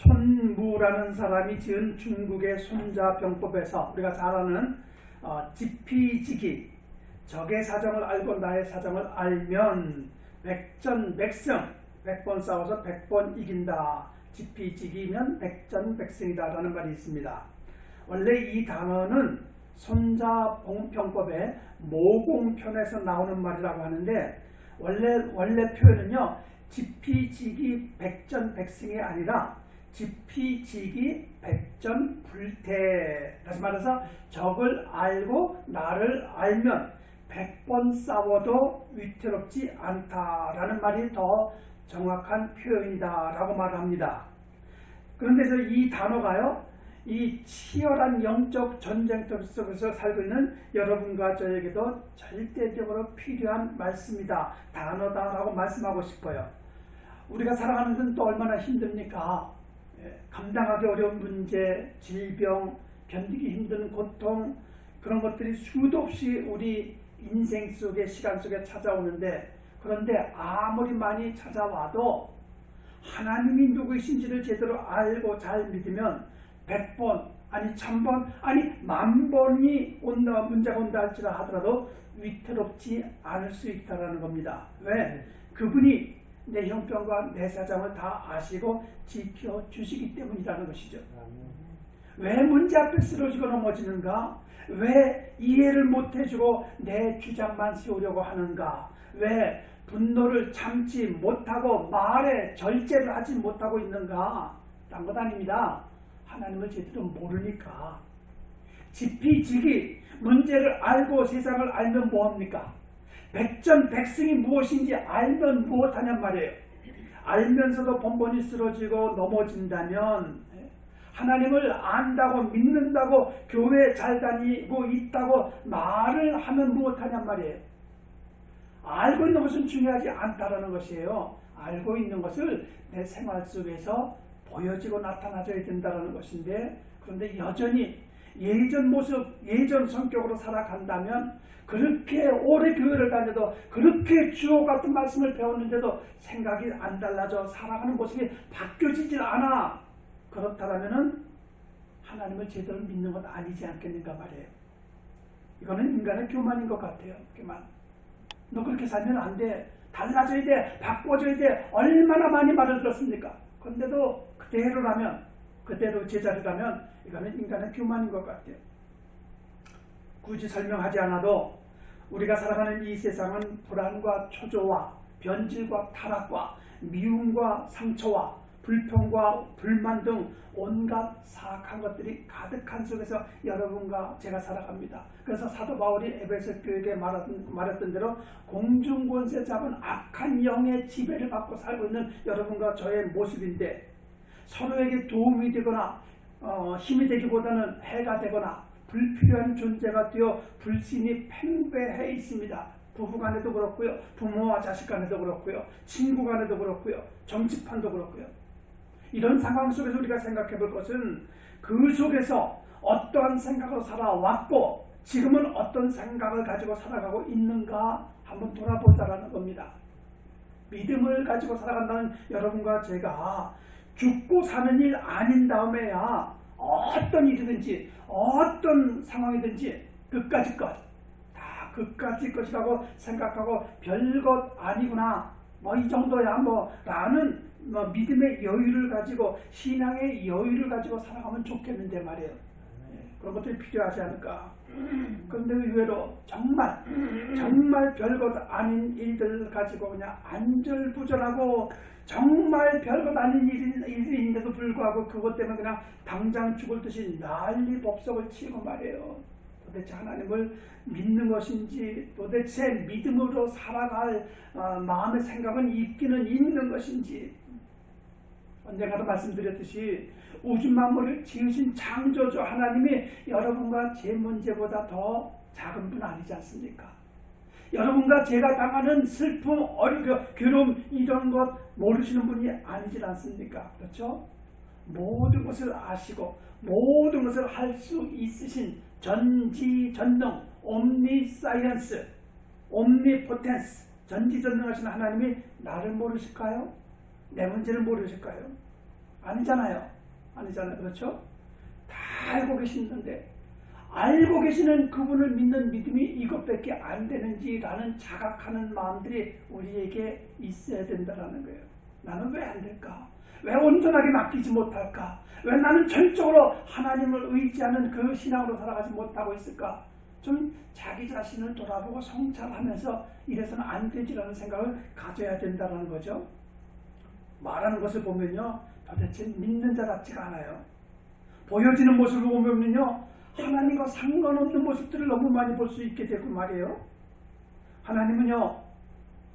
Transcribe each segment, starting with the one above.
손무라는 사람이 지은 중국의 손자병법에서 우리가 잘 아는 지피지기, 적의 사정을 알고 나의 사정을 알면 백전백승, 100번 싸워서 100번 이긴다. 지피지기면 백전백승이다 라는 말이 있습니다. 원래 이 단어는 손자병법의 모공편에서 나오는 말이라고 하는데 원래 표현은요, 지피지기 백전백승이 아니라 지피지기 백전불태. 다시 말해서 적을 알고 나를 알면 100번 싸워도 위태롭지 않다라는 말이 더 정확한 표현이다 라고 말합니다. 그런데서 이 단어가요, 이 치열한 영적 전쟁터 속에서 살고 있는 여러분과 저에게도 절대적으로 필요한 말씀이다, 단어다라고 말씀하고 싶어요. 우리가 살아가는 데는 또 얼마나 힘듭니까? 감당하기 어려운 문제, 질병, 견디기 힘든 고통, 그런 것들이 수도 없이 우리 인생 속에, 시간 속에 찾아오는데, 그런데 아무리 많이 찾아와도 하나님이 누구이신지를 제대로 알고 잘 믿으면 100번, 아니 1000번, 아니 10,000번이 온다, 문제가 온다 할지라 하더라도 위태롭지 않을 수 있다는 겁니다. 왜? 그분이 내 형편과 내 사정을 다 아시고 지켜주시기 때문이라는 것이죠. 왜 문제 앞에 쓰러지고 넘어지는가? 왜 이해를 못해주고 내 주장만 세우려고 하는가? 왜 분노를 참지 못하고 말에 절제를 하지 못하고 있는가? 딴 것 아닙니다. 하나님을 제대로 모르니까. 지피지기, 문제를 알고 세상을 알면 뭐합니까? 백전백승이 무엇인지 알면 무엇하냔 말이에요. 알면서도 번번이 쓰러지고 넘어진다면, 하나님을 안다고 믿는다고 교회 잘 다니고 있다고 말을 하면 무엇하냔 말이에요. 알고 있는 것은 중요하지 않다라는 것이에요. 알고 있는 것을 내 생활 속에서 보여지고 나타나줘야 된다는 것인데, 그런데 여전히 예전 모습, 예전 성격으로 살아간다면, 그렇게 오래 교회를 다녀도, 그렇게 주옥 같은 말씀을 배웠는데도 생각이 안 달라져 살아가는 모습이 바뀌어지질 않아. 그렇다면 하나님을 제대로 믿는 건 아니지 않겠는가 말이에요. 이거는 인간의 교만인 것 같아요. 교만. 너 그렇게 살면 안 돼. 달라져야 돼. 바꿔줘야 돼. 얼마나 많이 말을 들었습니까? 그런데도 그대로라면, 그대로 제자리라면 이거는 인간의 교만인 것 같아요. 굳이 설명하지 않아도 우리가 살아가는 이 세상은 불안과 초조와 변질과 타락과 미움과 상처와 불평과 불만 등 온갖 사악한 것들이 가득한 속에서 여러분과 제가 살아갑니다. 그래서 사도 바울이 에베소 교회에 말했던 대로 공중권세 잡은 악한 영의 지배를 받고 살고 있는 여러분과 저의 모습인데, 서로에게 도움이 되거나 힘이 되기보다는 해가 되거나 불필요한 존재가 되어 불신이 팽배해 있습니다. 부부 간에도 그렇고요, 부모와 자식 간에도 그렇고요, 친구 간에도 그렇고요, 정치판도 그렇고요. 이런 상황 속에서 우리가 생각해 볼 것은, 그 속에서 어떠한 생각으로 살아왔고 지금은 어떤 생각을 가지고 살아가고 있는가 한번 돌아보자라는 겁니다. 믿음을 가지고 살아간다는 여러분과 제가 죽고 사는 일 아닌 다음에야 어떤 일이든지 어떤 상황이든지 그까짓 것, 다 그까짓 것이라고 생각하고 별것 아니구나, 뭐 이 정도야 뭐 라는 믿음의 여유를 가지고, 신앙의 여유를 가지고 살아가면 좋겠는데 말이에요. 그런 것들이 필요하지 않을까. 그런데 의외로 정말 별것 아닌 일들 가지고 그냥 안절부절하고, 정말 별것 아닌 일인데도 불구하고 그것 때문에 그냥 당장 죽을 듯이 난리 법석을 치고 말이에요. 도대체 하나님을 믿는 것인지, 도대체 믿음으로 살아갈 마음의 생각은 있기는 있는 것인지. 언젠가도 말씀드렸듯이 우주 만물을 지으신 창조주 하나님이 여러분과 제 문제보다 더 작은 분 아니지 않습니까? 여러분과 제가 당하는 슬픔, 괴로움 이런 것 모르시는 분이 아니지 않습니까? 그렇죠? 모든 것을 아시고 모든 것을 할 수 있으신 전지전능, 옴니사이언스, 옴니포텐스, 전지전능하신 하나님이 나를 모르실까요? 내 문제를 모르실까요? 아니잖아요. 아니잖아요. 그렇죠? 다 알고 계시는데 알고 계시는 그분을 믿는 믿음이 이것밖에 안 되는지라는 자각하는 마음들이 우리에게 있어야 된다는 거예요. 나는 왜 안 될까? 왜 온전하게 맡기지 못할까? 왜 나는 전적으로 하나님을 의지하는 그 신앙으로 살아가지 못하고 있을까? 좀 자기 자신을 돌아보고 성찰하면서 이래서는 안 되지라는 생각을 가져야 된다는 거죠. 말하는 것을 보면요, 도대체 믿는 자 같지가 않아요. 보여지는 모습을 보면요, 하나님과 상관없는 모습들을 너무 많이 볼 수 있게 되고 말이에요. 하나님은요,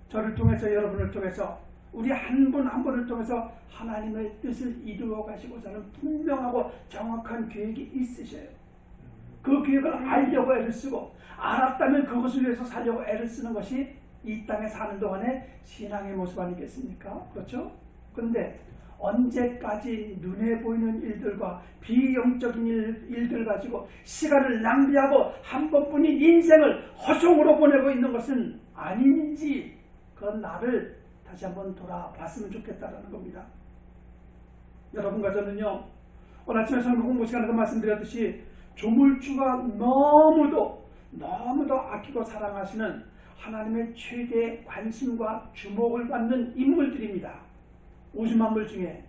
저를 통해서, 여러분을 통해서, 우리 한 분 한 분을 통해서 하나님의 뜻을 이루어 가시고자는 분명하고 정확한 계획이 있으셔요. 그 계획을 알려고 애를 쓰고, 알았다면 그것을 위해서 살려고 애를 쓰는 것이 이 땅에 사는 동안의 신앙의 모습 아니겠습니까? 그렇죠? 그런데 언제까지 눈에 보이는 일들과 비영적인 일들 가지고 시간을 낭비하고 한 번뿐인 인생을 허송으로 보내고 있는 것은 아닌지, 그런 나를 다시 한번 돌아봤으면 좋겠다는 겁니다. 여러분과 저는요, 오늘 아침에 성경 공부 시간에도 말씀드렸듯이 조물주가 너무도 아끼고 사랑하시는 하나님의 최대 관심과 주목을 받는 인물들입니다. 우주만물 중에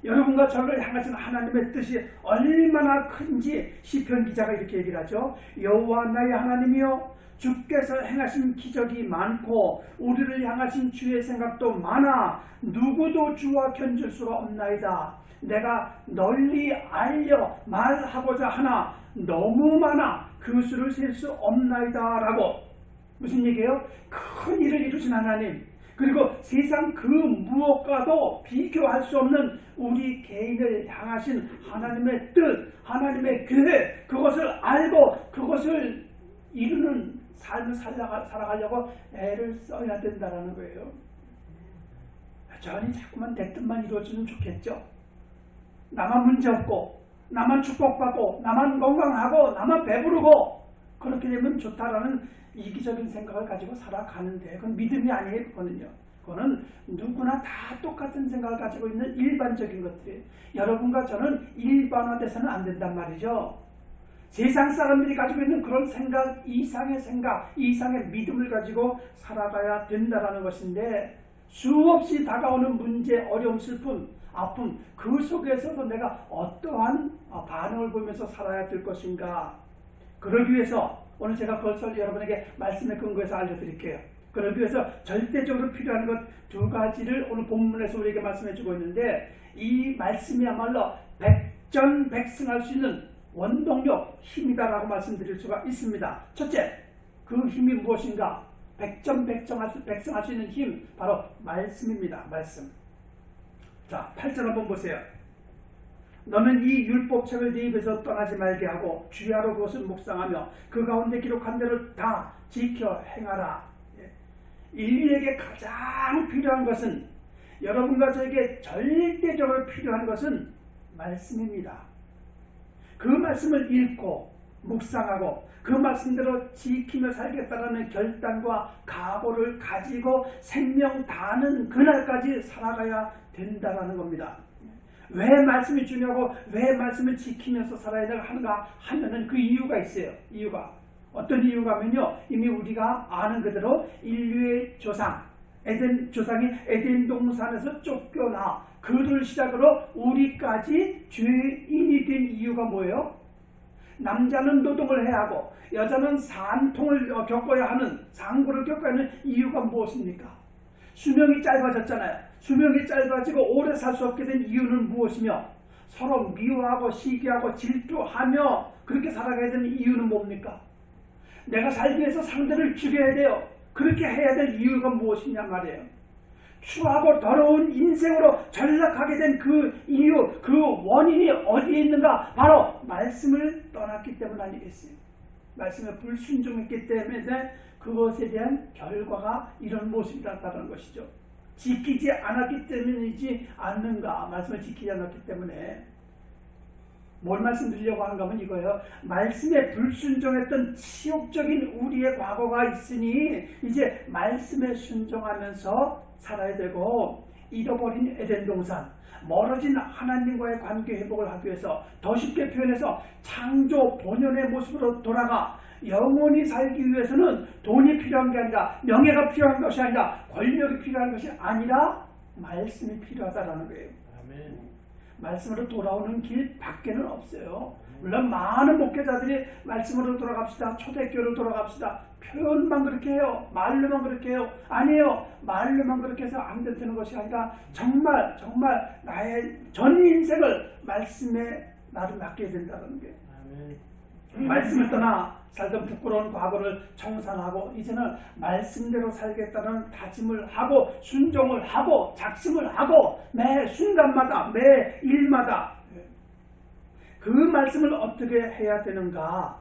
여러분과 저를 향하신 하나님의 뜻이 얼마나 큰지 시편 기자가 이렇게 얘기를 하죠. 여호와 나의 하나님이여, 주께서 행하신 기적이 많고 우리를 향하신 주의 생각도 많아 누구도 주와 견줄 수가 없나이다. 내가 널리 알려 말하고자 하나 너무 많아 그 수를 셀 수 없나이다. 라고. 무슨 얘기예요? 큰 일을 이루신 하나님, 그리고 세상 그 무엇과도 비교할 수 없는 우리 개인을 향하신 하나님의 뜻, 하나님의 계획, 그것을 알고 그것을 이루는 삶을 살아가려고 애를 써야 된다는 거예요. 여전히 자꾸만 내 뜻만 이루어지면 좋겠죠. 나만 문제없고, 나만 축복받고, 나만 건강하고, 나만 배부르고, 그렇게 되면 좋다라는 이기적인 생각을 가지고 살아가는데 그건 믿음이 아니에요. 그거는 누구나 다 똑같은 생각을 가지고 있는 일반적인 것들이에요. 여러분과 저는 일반화돼서는 안 된단 말이죠. 세상 사람들이 가지고 있는 그런 생각 이상의 믿음을 가지고 살아가야 된다는 것인데, 수없이 다가오는 문제, 어려움, 슬픔, 아픔, 그 속에서도 내가 어떠한 반응을 보면서 살아야 될 것인가. 그러기 위해서 오늘 제가 그것을 여러분에게 말씀에 근거해서 알려드릴게요. 그러기 위해서 절대적으로 필요한 것 두 가지를 오늘 본문에서 우리에게 말씀해 주고 있는데, 이 말씀이야말로 백전백승할 수 있는 원동력, 힘이다라고 말씀드릴 수가 있습니다. 첫째, 그 힘이 무엇인가? 백전백승할 수 있는 힘, 바로 말씀입니다. 말씀. 자, 8절 한번 보세요. 너는 이 율법책을 네 입에서 떠나지 말게 하고 주야로 그것을 묵상하며 그 가운데 기록한 대로 다 지켜 행하라. 인류에게 가장 필요한 것은, 여러분과 저에게 절대적으로 필요한 것은 말씀입니다. 그 말씀을 읽고 묵상하고 그 말씀대로 지키며 살겠다라는 결단과 각오를 가지고 생명 다하는 그날까지 살아가야 된다는 겁니다. 왜 말씀이 중요하고 왜 말씀을 지키면서 살아야 하는가 하면은 그 이유가 있어요. 어떤 이유가 하면요, 이미 우리가 아는 그대로 인류의 조상이 에덴 동산에서 쫓겨나 그를 시작으로 우리까지 죄인이 된 이유가 뭐예요? 남자는 노동을 해야 하고 여자는 산통을 겪어야 하는, 상고를 겪어야 하는 이유가 무엇입니까? 수명이 짧아졌잖아요. 수명이 짧아지고 오래 살 수 없게 된 이유는 무엇이며, 서로 미워하고 시기하고 질투하며 그렇게 살아가야 되는 이유는 뭡니까? 내가 살기 위해서 상대를 죽여야 돼요. 그렇게 해야 될 이유가 무엇이냐 말이에요. 추하고 더러운 인생으로 전락하게 된 그 이유, 그 원인이 어디에 있는가? 바로 말씀을 떠났기 때문 아니겠어요? 말씀에 불순종했기 때문에 그것에 대한 결과가 이런 모습이었다는 것이죠. 지키지 않았기 때문이지 않는가? 말씀을 지키지 않았기 때문에. 뭘 말씀드리려고 하는가 하면 이거예요. 말씀에 불순종했던 치욕적인 우리의 과거가 있으니 이제 말씀에 순종하면서 살아야 되고, 잃어버린 에덴 동산, 멀어진 하나님과의 관계 회복을 하기 위해서, 더 쉽게 표현해서 창조 본연의 모습으로 돌아가 영원히 살기 위해서는 돈이 필요한 게 아니라, 명예가 필요한 것이 아니라, 권력이 필요한 것이 아니라 말씀이 필요하다라는 거예요. 아멘. 말씀으로 돌아오는 길 밖에는 없어요. 물론 많은 목회자들이 말씀으로 돌아갑시다, 초대교회로 돌아갑시다, 표현만 그렇게 해요. 말로만 그렇게 해요. 아니에요. 말로만 그렇게 해서 안 되는 것이 아니라 정말 나의 전 인생을 말씀에 나를 맡겨야 된다는 게. 말씀을 떠나 살던 부끄러운 과거를 청산하고 이제는 말씀대로 살겠다는 다짐을 하고 순종을 하고 작심을 하고 매 순간마다 매 일마다 그 말씀을 어떻게 해야 되는가.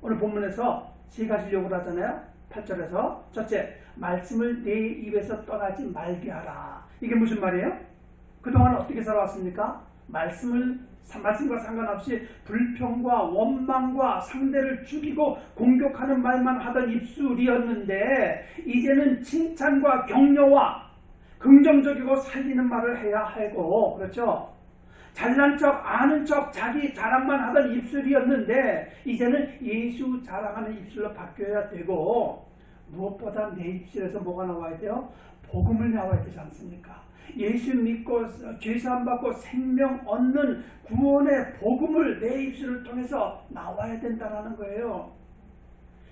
오늘 본문에서 세 가지 요구를 하잖아요. 8절에서 첫째, 말씀을 내 입에서 떠나지 말게 하라. 이게 무슨 말이에요? 그동안 어떻게 살아왔습니까? 말씀과 상관없이 불평과 원망과 상대를 죽이고 공격하는 말만 하던 입술이었는데, 이제는 칭찬과 격려와 긍정적이고 살리는 말을 해야 하고, 그렇죠? 잘난 척, 아는 척, 자기 자랑만 하던 입술이었는데 이제는 예수 자랑하는 입술로 바뀌어야 되고, 무엇보다 내 입술에서 뭐가 나와야 돼요? 복음을 나와야 되지 않습니까? 예수 믿고 죄사함 받고 생명 얻는 구원의 복음을 내 입술을 통해서 나와야 된다는 거예요.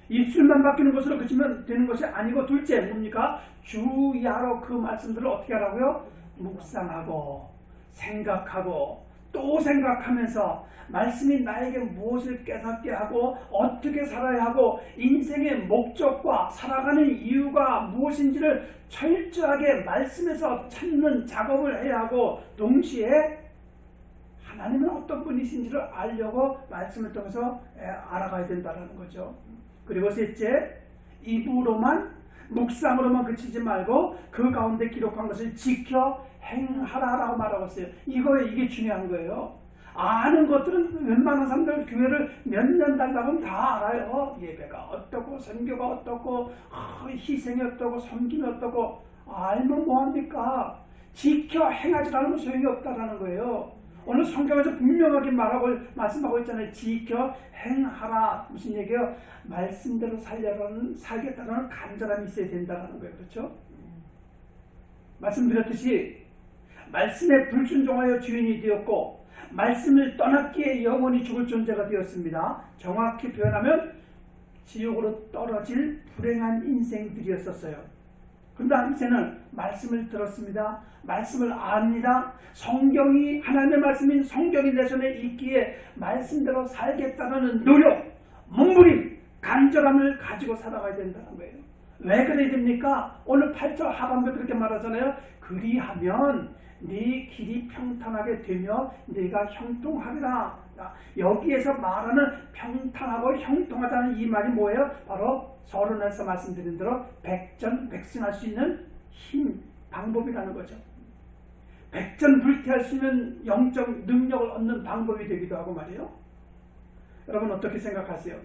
입술만 바뀌는 것으로 그치면 되는 것이 아니고, 둘째 뭡니까? 주야로 그 말씀들을 어떻게 하라고요? 묵상하고 생각하고 또 생각하면서 말씀이 나에게 무엇을 깨닫게 하고 어떻게 살아야 하고 인생의 목적과 살아가는 이유가 무엇인지를 철저하게 말씀에서 찾는 작업을 해야 하고, 동시에 하나님은 어떤 분이신지를 알려고 말씀을 통해서 알아가야 된다는 거죠. 그리고 셋째, 입으로만 묵상으로만 그치지 말고 그 가운데 기록한 것을 지켜 행하라라고 말하고 있어요. 이게 중요한 거예요. 아는 것들은 웬만한 사람들 교회를 몇 년 다니다 보면 다 알아요. 예배가 어떻고 선교가 어떻고 희생이 어떻고 섬김이 어떻고. 알면 뭐합니까? 지켜 행하지 않으면 소용이 없다라는 거예요. 오늘 성경에서 분명하게 말씀하고 있잖아요. 지켜 행하라. 무슨 얘기예요? 말씀대로 살겠다는 간절함이 있어야 된다는 거예요. 그렇죠? 말씀드렸듯이 말씀에 불순종하여 주인이 되었고 말씀을 떠났기에 영원히 죽을 존재가 되었습니다. 정확히 표현하면 지옥으로 떨어질 불행한 인생들이었었어요. 그런데 이제는 말씀을 들었습니다. 말씀을 압니다. 성경이 하나님의 말씀인 성경이 내 손에 있기에 말씀대로 살겠다는 노력, 몸부림, 간절함을 가지고 살아가야 된다는 거예요. 왜 그래야 됩니까? 오늘 8절 하반부에 그렇게 말하잖아요. 그리하면 네 길이 평탄하게 되며 네가 형통하리라. 여기에서 말하는 평탄하고 형통하다는 이 말이 뭐예요? 바로 서론에서 말씀드린 대로 백전백승할 수 있는 힘, 방법이라는 거죠. 백전불태할 수 있는 영적 능력을 얻는 방법이 되기도 하고 말이에요. 여러분 어떻게 생각하세요?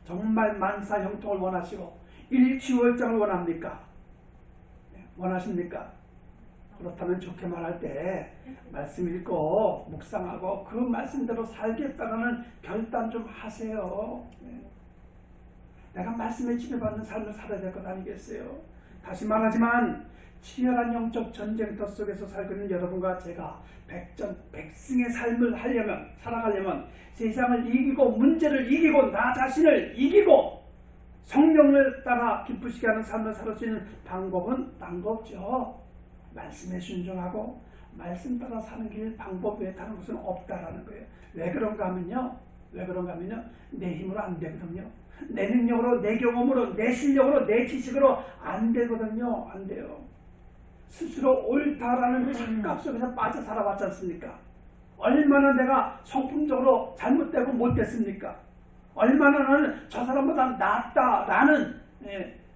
정말 만사 형통을 원하시고 일취월장을 원합니까? 원하십니까? 그렇다면 좋게 말할 때 말씀 읽고 묵상하고 그 말씀대로 살겠다는 결단 좀 하세요. 내가 말씀에 지배받는 삶을 살아야 될 것 아니겠어요? 다시 말하지만 치열한 영적 전쟁터 속에서 살고 있는 여러분과 제가 백전백승의 삶을 살아가려면 세상을 이기고 문제를 이기고 나 자신을 이기고 성령을 따라 기쁘시게 하는 삶을 살 수 있는 방법은 딴 거 없죠. 말씀에 순종하고 말씀 따라 사는 길 방법 외에 다른 것은 없다라는 거예요. 왜 그런가 하면요. 내 힘으로 안 되거든요. 내 능력으로, 내 경험으로, 내 실력으로, 내 지식으로 안 되거든요. 안 돼요. 스스로 옳다라는 착각 속에서 빠져 살아왔지 않습니까? 얼마나 내가 성품적으로 잘못되고 못됐습니까? 얼마나 나는 저 사람보다 낫다라는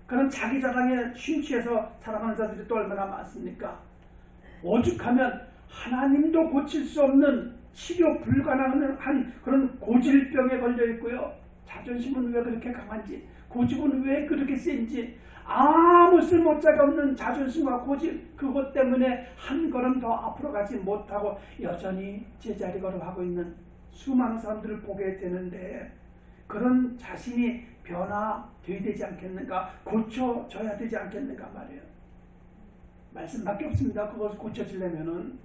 그런 자기 자랑에 심취해서 살아가는 자들이 또 얼마나 많습니까? 오죽하면 하나님도 고칠 수 없는 치료 불가능한 그런 고질병에 걸려 있고요. 자존심은 왜 그렇게 강한지, 고집은 왜 그렇게 센지, 아무 쓸모자가 없는 자존심과 고집, 그것 때문에 한 걸음 더 앞으로 가지 못하고 여전히 제자리 걸음하고 있는 수많은 사람들을 보게 되는데, 그런 자신이 변화되어야 되지 않겠는가, 고쳐져야 되지 않겠는가 말이에요. 말씀밖에 없습니다. 그것을 고쳐지려면은.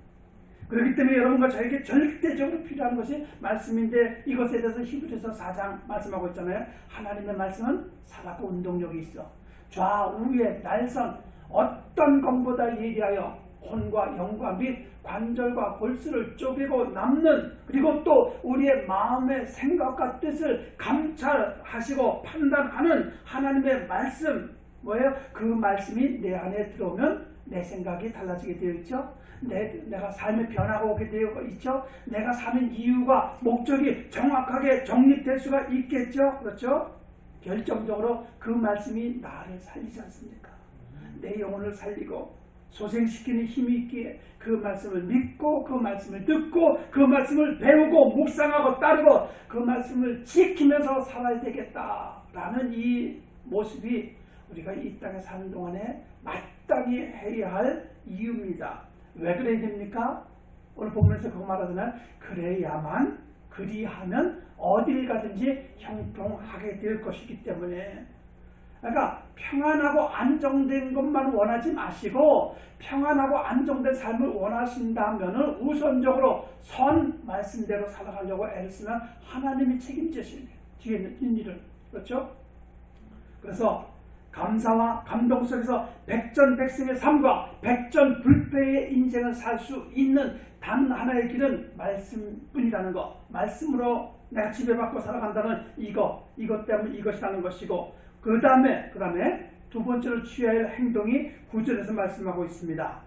그렇기 때문에 여러분과 저에게 절대적으로 필요한 것이 말씀인데, 이것에 대해서 히브리서 4장 말씀하고 있잖아요. 하나님의 말씀은 살아있고 운동력이 있어. 좌우의 날선 어떤 것보다 예리하여 혼과 영과 및 관절과 골수를 쪼개고 남는, 그리고 또 우리의 마음의 생각과 뜻을 감찰하시고 판단하는 하나님의 말씀, 뭐예요? 그 말씀이 내 안에 들어오면 내 생각이 달라지게 되어 있죠. 내가 삶의 변화가 오게 되어 있죠. 내가 사는 이유가, 목적이 정확하게 정립될 수가 있겠죠. 그렇죠? 결정적으로 그 말씀이 나를 살리지 않습니까? 내 영혼을 살리고 소생시키는 힘이 있기에 그 말씀을 믿고, 그 말씀을 듣고, 그 말씀을 배우고 묵상하고 따르고 그 말씀을 지키면서 살아야 되겠다라는 이 모습이 우리가 이 땅에 사는 동안에 마땅히 해야 할 이유입니다. 왜 그래야 됩니까? 오늘 본문에서 그거 말하잖아요. 그래야만, 그리하면 어딜 가든지 형통하게 될 것이기 때문에. 그러니까 평안하고 안정된 것만 원하지 마시고, 평안하고 안정된 삶을 원하신다면 우선적으로 선 말씀대로 살아가려고 애를 쓰면 하나님이 책임지시는 뒤에 있는 일을. 그렇죠? 그래서 감사와 감동 속에서 백전백승의 삶과 백전불패의 인생을 살 수 있는 단 하나의 길은 말씀뿐이라는 것. 말씀으로 내가 지배받고 살아간다는 이것 때문에 이것이라는 것이고, 그 다음에 두 번째로 취해야 할 행동이 9절에서 말씀하고 있습니다.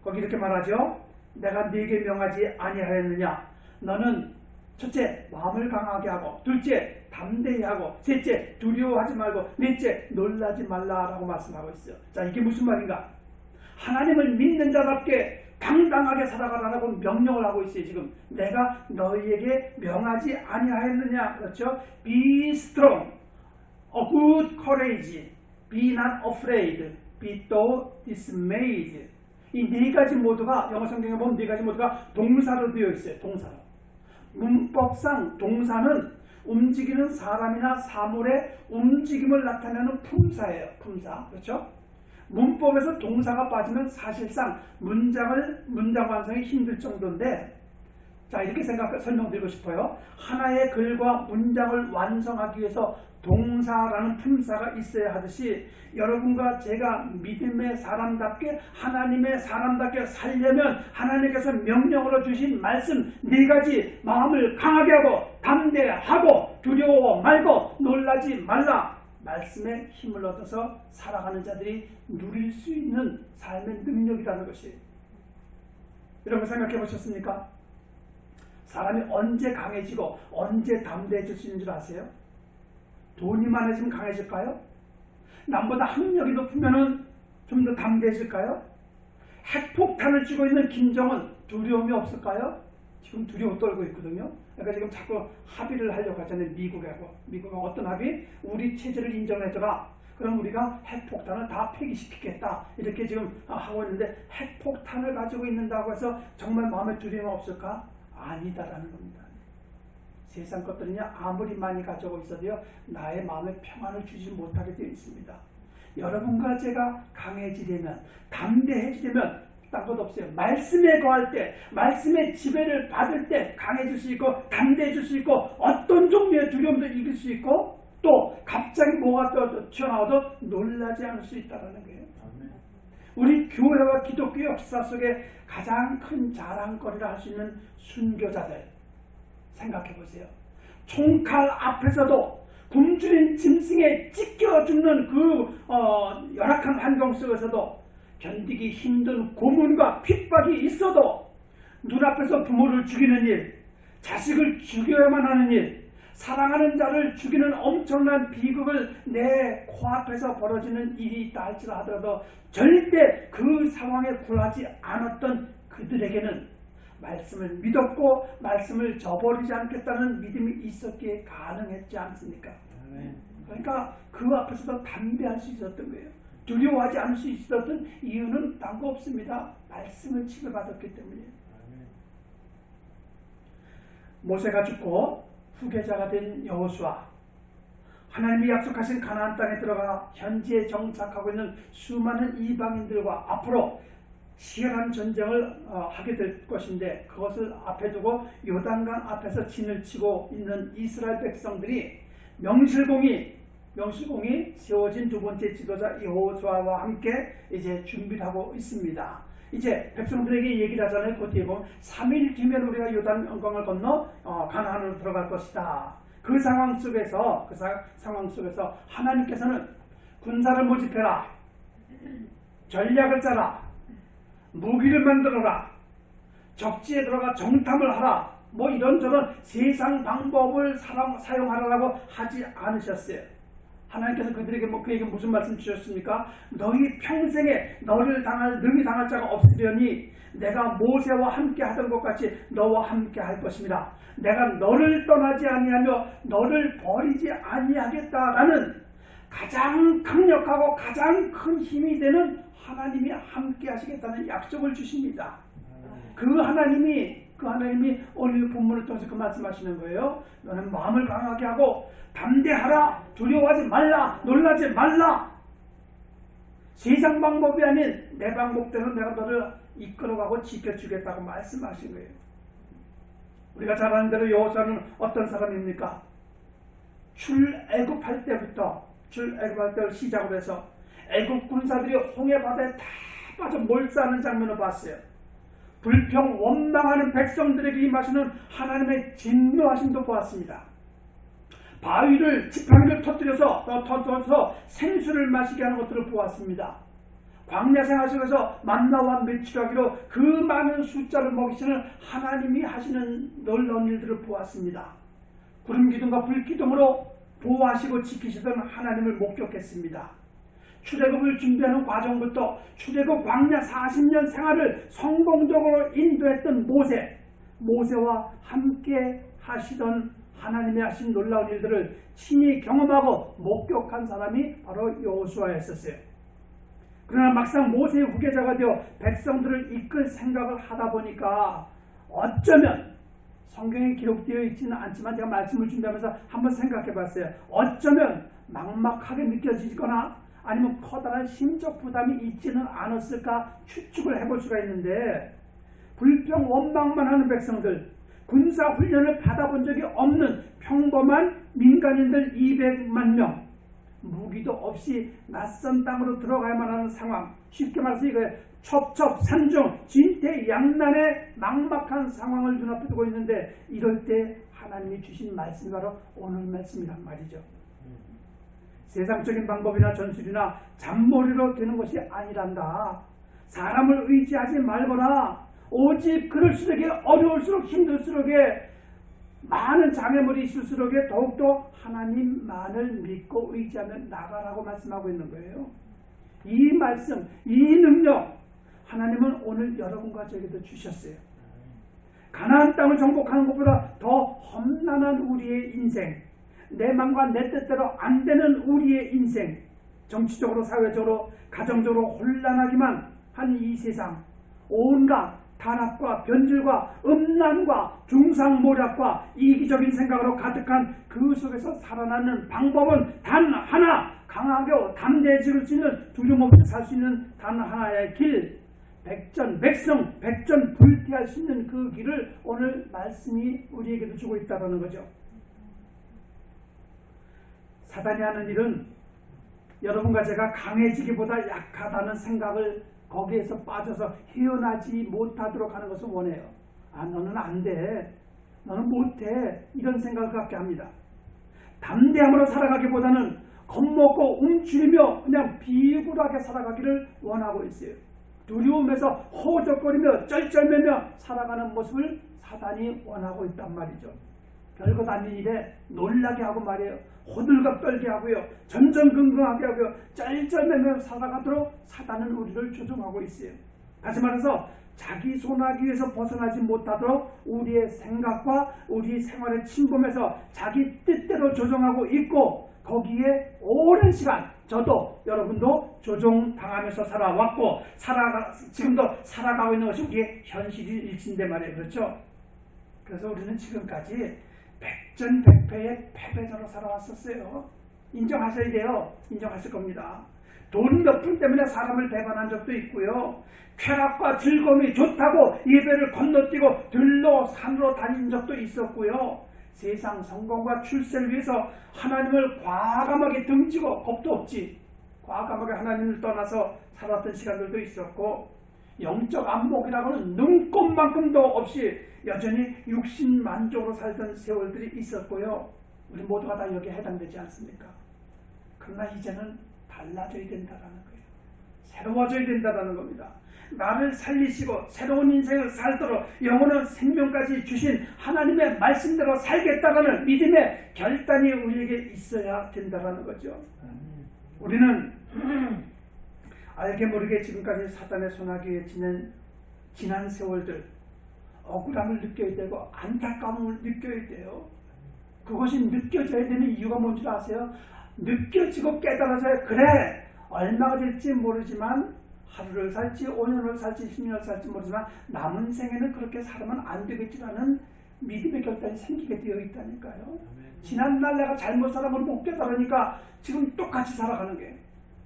거기 이렇게 말하죠. 내가 네게 명하지 아니하였느냐. 너는 첫째, 마음을 강하게 하고, 둘째, 담대히 하고, 셋째, 두려워하지 말고, 넷째, 놀라지 말라라고 말씀하고 있어요. 자, 이게 무슨 말인가? 하나님을 믿는 자답게 당당하게 살아가라고 명령을 하고 있어요. 지금 내가 너희에게 명하지 아니하였느냐. 그렇죠? Be strong, of good courage, be not afraid, be though dismayed. 이 네 가지 모두가, 영어 성경에 보면 네 가지 모두가 동사로 되어 있어요. 동사로. 문법상 동사는 움직이는 사람이나 사물의 움직임을 나타내는 품사예요. 품사. 그렇죠? 문법에서 동사가 빠지면 사실상 문장 완성이 힘들 정도인데, 자, 이렇게 설명드리고 싶어요. 하나의 글과 문장을 완성하기 위해서 동사라는 품사가 있어야 하듯이, 여러분과 제가 믿음의 사람답게, 하나님의 사람답게 살려면 하나님께서 명령으로 주신 말씀 네 가지, 마음을 강하게 하고 담대하고 두려워 말고 놀라지 말라, 말씀에 힘을 얻어서 살아가는 자들이 누릴 수 있는 삶의 능력이라는 것이. 여러분 생각해 보셨습니까? 사람이 언제 강해지고 언제 담대해질 수 있는 줄 아세요? 돈이 많아지면 강해질까요? 남보다 학력이 높으면 좀 더 담대해질까요? 핵폭탄을 쥐고 있는 김정은 두려움이 없을까요? 지금 두려워 떨고 있거든요. 그러니까 지금 자꾸 합의를 하려고 하잖아요. 미국하고 어떤 합의? 우리 체제를 인정해줘라. 그럼 우리가 핵폭탄을 다 폐기시키겠다. 이렇게 지금 하고 있는데, 핵폭탄을 가지고 있는다고 해서 정말 마음에 두려움 없을까? 아니다라는 겁니다. 세상 것들은요, 아무리 많이 가지고 있어도요, 나의 마음에 평안을 주지 못하게 되어 있습니다. 여러분과 제가 강해지려면, 담대해지려면 딴 것 없어요. 말씀에 거할 때, 말씀의 지배를 받을 때 강해질 수 있고 담대해질 수 있고, 어떤 종류의 두려움도 이길 수 있고, 또 갑자기 뭐가 튀어나와도 놀라지 않을 수 있다는 거예요. 우리 교회와 기독교 역사 속에 가장 큰 자랑거리를 할 수 있는 순교자들 생각해 보세요. 총칼 앞에서도 굶주린 짐승에 찢겨 죽는 그 열악한 환경 속에서도 견디기 힘든 고문과 핍박이 있어도 눈앞에서 부모를 죽이는 일, 자식을 죽여야만 하는 일, 사랑하는 자를 죽이는 엄청난 비극을 내 코앞에서 벌어지는 일이 있다 할지라도 절대 그 상황에 굴하지 않았던 그들에게는 말씀을 믿었고 말씀을 저버리지 않겠다는 믿음이 있었기에 가능했지 않습니까? 그러니까 그 앞에서도 담대할 수 있었던 거예요. 두려워하지 않을 수 있었던 이유는 딴 거 없습니다. 말씀을 지배받았기 때문이에요. 모세가 죽고 후계자가 된 여호수아, 하나님이 약속하신 가나안 땅에 들어가 현지에 정착하고 있는 수많은 이방인들과 앞으로 치열한 전쟁을 하게 될 것인데, 그것을 앞에 두고 요단강 앞에서 진을 치고 있는 이스라엘 백성들이 명실공히 세워진 두 번째 지도자 여호수아와 함께 이제 준비를 하고 있습니다. 이제 백성들에게 얘기를 하잖아요. 그 뒤에 보면 3일 뒤면 우리가 요단강을 건너 가나안으로 들어갈 것이다. 그 상황 속에서 하나님께서는 군사를 모집해라, 전략을 짜라, 무기를 만들어라, 적지에 들어가 정탐을 하라, 뭐 이런저런 세상 방법을 사용하라고 하지 않으셨어요. 하나님께서 그들에게 그에게 무슨 말씀 주셨습니까? 너희 평생에 능히 당할 자가 없으려니 내가 모세와 함께 하던 것 같이 너와 함께 할 것입니다. 내가 너를 떠나지 아니하며 너를 버리지 아니하겠다라는 가장 강력하고 가장 큰 힘이 되는 하나님이 함께 하시겠다는 약속을 주십니다. 그 하나님이 오늘 본문을 통해서 그 말씀하시는 거예요. 너는 마음을 강하게 하고 담대하라, 두려워하지 말라, 놀라지 말라. 세상 방법이 아닌 내 방법대로 내가 너를 이끌어가고 지켜주겠다고 말씀하신 거예요. 우리가 잘 아는 대로 여호수아는 어떤 사람입니까? 출애굽할 때부터 시작을 해서 애굽 군사들이 홍해 바다에 다 빠져 몰두하는 장면을 봤어요. 불평 원망하는 백성들에게 임하시는 하나님의 진노하심도 보았습니다. 지팡이를 터뜨려서 생수를 마시게 하는 것들을 보았습니다. 광야 생활 속에서 만나와 메추라기로 그 많은 숫자를 먹이시는 하나님이 하시는 놀라운 일들을 보았습니다. 구름 기둥과 불 기둥으로 보호하시고 지키시던 하나님을 목격했습니다. 출애굽을 준비하는 과정부터 출애굽 광야 40년 생활을 성공적으로 인도했던 모세와 함께 하시던 하나님이 하신 놀라운 일들을 친히 경험하고 목격한 사람이 바로 여호수아였었어요. 그러나 막상 모세의 후계자가 되어 백성들을 이끌 생각을 하다 보니까 어쩌면 성경에 기록되어 있지는 않지만 제가 말씀을 준비하면서 한번 생각해 봤어요. 어쩌면 막막하게 느껴지거나 아니면 커다란 심적 부담이 있지는 않았을까 추측을 해볼 수가 있는데, 불평 원망만 하는 백성들, 군사 훈련을 받아본 적이 없는 평범한 민간인들 200만 명, 무기도 없이 낯선 땅으로 들어가야만 하는 상황, 쉽게 말해서 이거예요. 첩첩산중 진퇴양난의 막막한 상황을 눈앞에 두고 있는데, 이럴 때 하나님이 주신 말씀이 바로 오늘 말씀이란 말이죠. 세상적인 방법이나 전술이나 잔머리로 되는 것이 아니란다. 사람을 의지하지 말거나 오직 그럴수록에 어려울수록 힘들수록에 많은 장애물이 있을수록에 더욱더 하나님만을 믿고 의지하며 나가라고 말씀하고 있는 거예요. 이 말씀, 이 능력 하나님은 오늘 여러분과 저에게도 주셨어요. 가나안 땅을 정복하는 것보다 더 험난한 우리의 인생, 내 맘과 내 뜻대로 안 되는 우리의 인생, 정치적으로 사회적으로 가정적으로 혼란하기만 한 이 세상, 온갖 탄압과 변질과 음란과 중상모략과 이기적인 생각으로 가득한 그 속에서 살아나는 방법은 단 하나, 강하게 담대해질 수 있는, 두려움 없이 살 수 있는 단 하나의 길, 백전백승, 백전불태할 수 있는 그 길을 오늘 말씀이 우리에게도 주고 있다는 거죠. 사단이 하는 일은 여러분과 제가 강해지기보다 약하다는 생각을 거기에서 빠져서 헤어나지 못하도록 하는 것을 원해요. 너는 안 돼, 너는 못해, 이런 생각을 갖게 합니다. 담대함으로 살아가기보다는 겁먹고 움츠리며 그냥 비굴하게 살아가기를 원하고 있어요. 두려움에서 허우적거리며 쩔쩔매며 살아가는 모습을 사단이 원하고 있단 말이죠. 별것 아닌 일에 놀라게 하고 말이에요. 호들갑 떨게 하고요. 전전긍긍하게 하고요. 쩔쩔매며 살아가도록 사단은 우리를 조종하고 있어요. 다시 말해서 자기 소나기에서 벗어나지 못하도록 우리의 생각과 우리 생활의 침범해서 자기 뜻대로 조정하고 있고, 거기에 오랜 시간 저도 여러분도 조종당하면서 살아왔고 지금도 살아가고 있는 것이 우리의 현실일진데 말이에요. 그렇죠? 그래서 우리는 지금까지 백전백패의 패배자로 살아왔었어요. 인정하셔야 돼요. 인정하실 겁니다. 돈 몇 푼 때문에 사람을 배반한 적도 있고요. 쾌락과 즐거움이 좋다고 예배를 건너뛰고 들로 산으로 다닌 적도 있었고요. 세상 성공과 출세를 위해서 하나님을 과감하게 등지고, 겁도 없지, 과감하게 하나님을 떠나서 살았던 시간들도 있었고, 영적 안목이라고는 눈꼽만큼도 없이 여전히 육신만족으로 살던 세월들이 있었고요. 우리 모두가 다 여기에 해당되지 않습니까? 그러나 이제는 달라져야 된다는 거예요. 새로워져야 된다는 겁니다. 나를 살리시고 새로운 인생을 살도록 영원한 생명까지 주신 하나님의 말씀대로 살겠다라는 믿음의 결단이 우리에게 있어야 된다는 거죠. 우리는 알게 모르게 지금까지 사단의 소나기에 지난 세월들, 억울함을 느껴야 되고 안타까움을 느껴야 돼요. 그것이 느껴져야 되는 이유가 뭔지 아세요? 느껴지고 깨달아져야, 그래, 얼마가 될지 모르지만 하루를 살지 5년을 살지 10년을 살지 모르지만 남은 생에는 그렇게 살면 안 되겠지라는 믿음의 결단이 생기게 되어 있다니까요. 지난날 내가 잘못 살아면 못 깨달으니까 지금 똑같이 살아가는 게,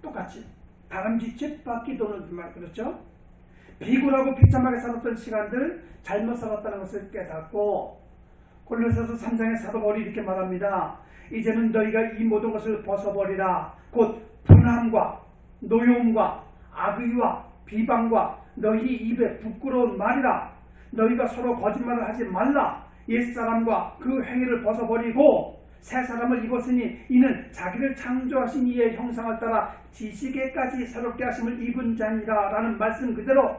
똑같이 다람쥐 쳇바퀴 도는 말, 그렇죠? 비굴하고 비참하게 살았던 시간들, 잘못 살았다는 것을 깨닫고, 골로새서 3장의 사도 바울이 이렇게 말합니다. 이제는 너희가 이 모든 것을 벗어버리라. 곧 분함과 노여움과 악의와 비방과 너희 입에 부끄러운 말이라. 너희가 서로 거짓말을 하지 말라. 옛사람과 그 행위를 벗어버리고 새 사람을 입었으니 이는 자기를 창조하신 이의 형상을 따라 지식에까지 새롭게 하심을 입은 자니라. 라는 말씀 그대로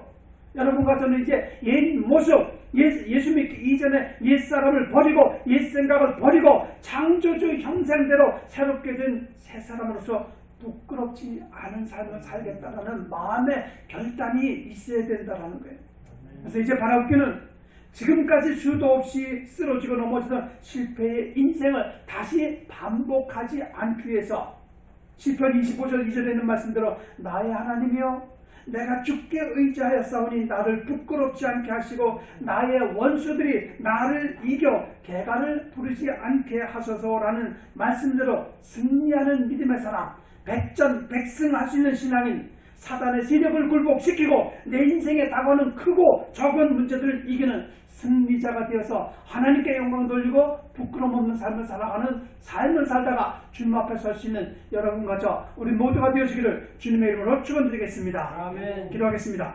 여러분과 저는 이제 옛 모습, 예수 믿기 이전에 옛사람을 버리고 옛생각을 버리고 창조주 형상대로 새롭게 된 새 사람으로서 부끄럽지 않은 삶을 살겠다라는 마음의 결단이 있어야 된다는 거예요. 그래서 이제 바라옵기는 지금까지 수도 없이 쓰러지고 넘어지던 실패의 인생을 다시 반복하지 않기 위해서 시편 25절 2절에 있는 말씀대로 나의 하나님이여 내가 주께 의지하였사오니 나를 부끄럽지 않게 하시고 나의 원수들이 나를 이겨 개간을 부르지 않게 하소서라는 말씀대로 승리하는 믿음의 사람, 백전백승할 수 있는 신앙인, 사단의 세력을 굴복시키고 내 인생에 다가오는 크고 적은 문제들을 이기는 승리자가 되어서 하나님께 영광 돌리고 부끄러움 없는 삶을 살아가는 삶을 살다가 주님 앞에 설 수 있는 여러분과 저 우리 모두가 되어주기를 주님의 이름으로 축원드리겠습니다. 아멘. 기도하겠습니다.